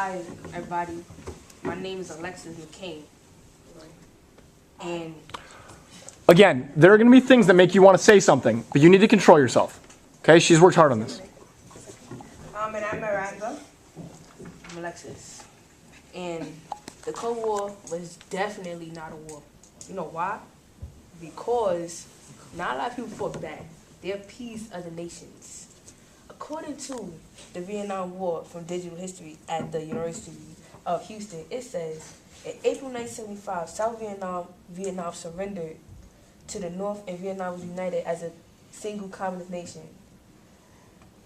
Hi, everybody. My name is Alexis McCain. And Again, there are going to be things that make you want to say something, but you need to control yourself. Okay? She's worked hard on this. And I'm Miranda. I'm Alexis. And the Cold War was definitely not a war. You know why? Because not a lot of people fought back. They're peace of the nations. According to the Vietnam War from Digital History at the University of Houston, it says, in April 1975, South Vietnam surrendered to the North, and Vietnam was united as a single communist nation.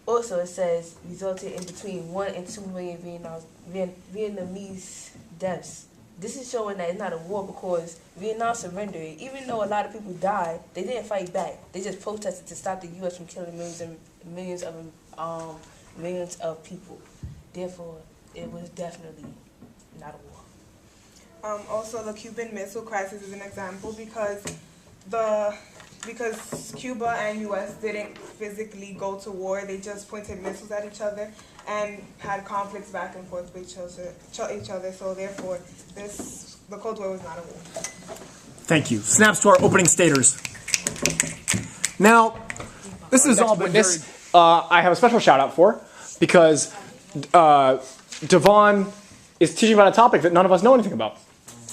Also, it says, resulted in between 1 and 2 million Vietnamese deaths. This is showing that it's not a war because Vietnam surrendered. Even though a lot of people died, they didn't fight back. They just protested to stop the U.S. from killing millions of people. Therefore, it was definitely not a war. Also, the Cuban Missile Crisis is an example because Cuba and U.S. didn't physically go to war. They just pointed missiles at each other and had conflicts back and forth with each other. So therefore, the Cold War was not a war. Thank you. Snaps to our opening staters. Now, this is all witness. I have a special shout out for because Devon is teaching about a topic that none of us know anything about.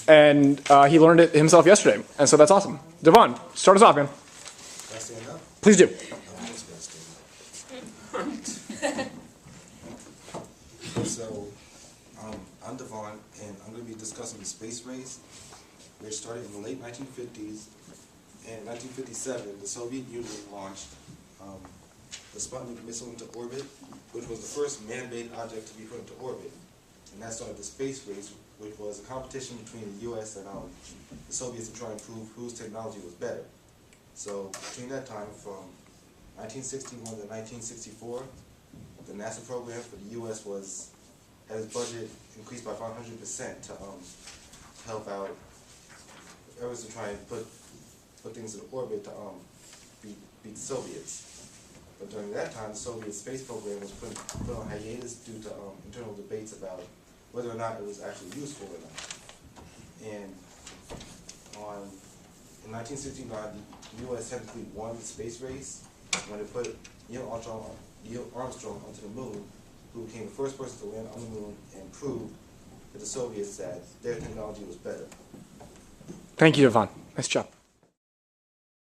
And he learned it himself yesterday. And so that's awesome. Devon, start us off, man. Can I stand up? Please do. I'm just gonna stand up. So, I'm Devon, and I'm going to be discussing the space race, which started in the late 1950s. In 1957, the Soviet Union launched the Sputnik missile into orbit, which was the first man-made object to be put into orbit. And that started the space race, which was a competition between the U.S. and the Soviets to try and prove whose technology was better. So between that time, from 1961 to 1964, the NASA program for the U.S. had its budget increased by 500% to help out efforts to try and put things in orbit to beat the Soviets. But during that time, the Soviet space program was put on hiatus due to internal debates about whether or not it was actually useful or not. And in 1969, the U.S. technically won the space race when it put Neil Armstrong onto the moon, who became the first person to land on the moon and proved to the Soviets that their technology was better. Thank you, Devon. Nice job.